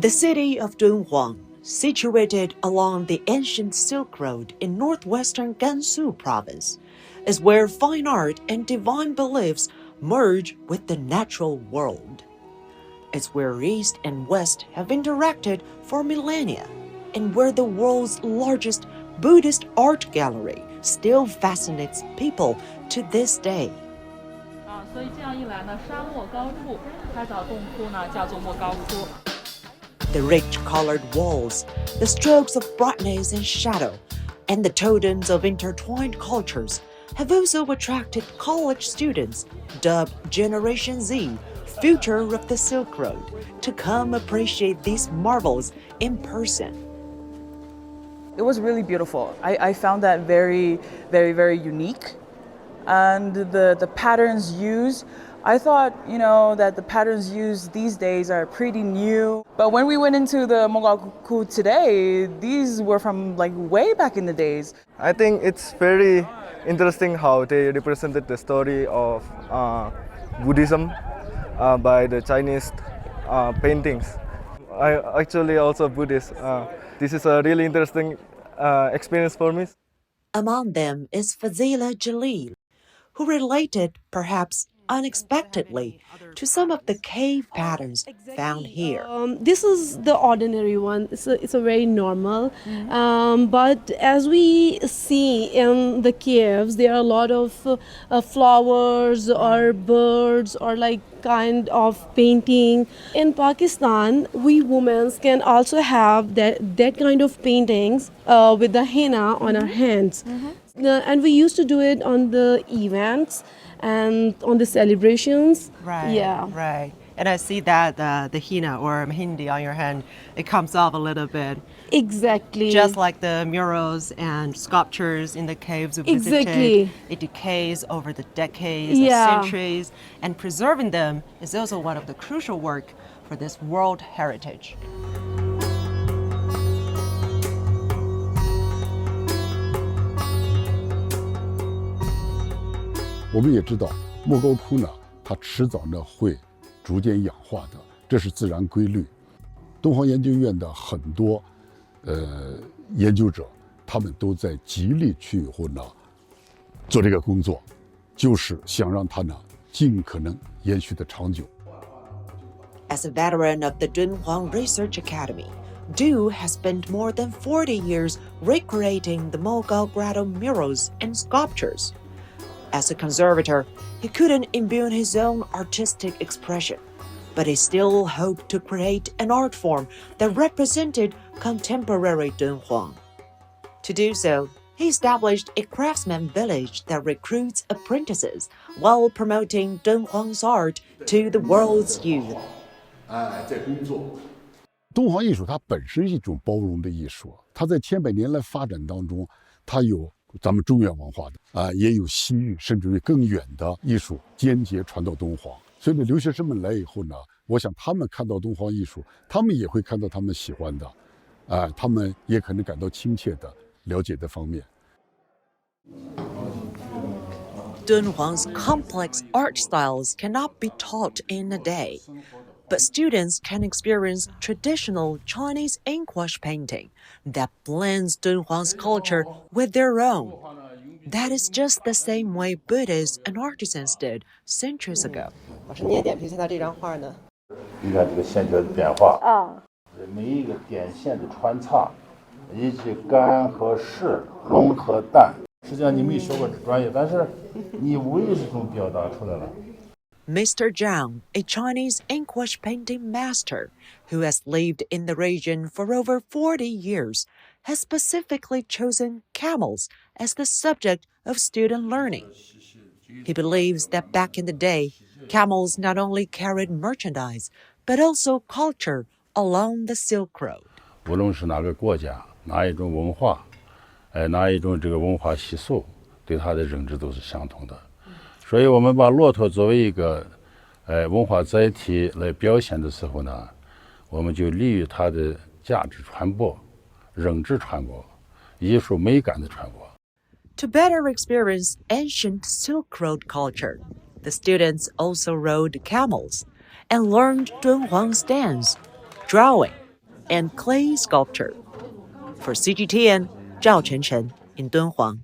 The city of Dunhuang, situated along the ancient Silk Road in northwestern Gansu province, is where fine art and divine beliefs merge with the natural world. It's where East and West have interacted for millennia, and where the world's largest Buddhist art gallery still fascinates people to this day. 所以这样一来呢，沙漠高处拍找洞窟呢，叫做莫高窟。 The rich colored walls, the strokes of brightness and shadow, and the totems of intertwined cultures have also attracted college students, dubbed Generation Z, future of the Silk Road, to come appreciate these marvels in person. It was really beautiful. I found that very, very, very unique. And the patterns used, I thought, that the patterns used these days are pretty new. But when we went into the Mogao today, these were from like way back in the days. I think it's very interesting how they represented the story of Buddhism by the Chinese paintings. I actually also Buddhist. This is a really interesting experience for me. Among them is Fazila Jalil, who related, perhaps unexpectedly, to some of the cave patterns found here. This is the ordinary one. It's a very normal. But as we see in the caves, there are a lot of flowers or birds or like kind of painting. In Pakistan, we women can also have that kind of paintings with the henna on our hands. And we used to do it on the events and on the celebrations. Right. Yeah. Right. And I see that the henna or mehndi on your hand, it comes off a little bit. Exactly. Just like the murals and sculptures in the caves we visited. Exactly. It decays over the decades Yeah. or centuries, and preserving them is also one of the crucial work for this World Heritage. 我们也知道，莫高窟呢，它迟早呢会逐渐氧化的，这是自然规律。敦煌研究院的很多研究者，他们都在极力去做这个工作，就是想让它呢尽可能延续的长久。 As a veteran of the Dunhuang Research Academy, Du has spent more than 40 years recreating the Mogao Grotto murals and sculptures. As a conservator, he couldn't imbue his own artistic expression, but he still hoped to create an art form that represented contemporary Dunhuang. To do so, he established a craftsman village that recruits apprentices while promoting Dunhuang's art to the world's youth. 在工作，敦煌艺术它本身是一种包容的艺术，它在千百年来发展当中，它有咱们中原文化的也有西域甚至于更远的艺术间接传到敦煌。所以呢，留学生们来以后呢，我想他们看到敦煌艺术，他们也会看到他们喜欢的，他们也可能感到亲切的了解的方面。 Dunhuang's complex art styles cannot be taught in a day, but students can experience traditional Chinese inkwash painting that blends Dunhuang's culture with their own. That is just the same way Buddhists and artisans did centuries ago. 老师，你也点评一下他这张画呢？你看这个线条的变化每一个点线的穿插，以及干和湿、浓和淡。实际上你没学过这专业，但是你无意识中表达出来了。 Mr. Zhang, a Chinese inkwash painting master who has lived in the region for over 40 years, has specifically chosen camels as the subject of student learning. He believes that back in the day, camels not only carried merchandise, but also culture along the Silk Road. 无论是哪个国家，哪一种文化，哪一种这个文化习俗，对它的认知都是相同的。所以我们把骆驼作为一个文化载体来表现的时候呢，我们就利于它的价值传播、认知传播、艺术美感的传播。 To better experience ancient Silk Road culture, the students also rode camels and learned Dunhuang's dance, drawing, and clay sculpture. For CGTN, Zhao Chenchen in Dunhuang.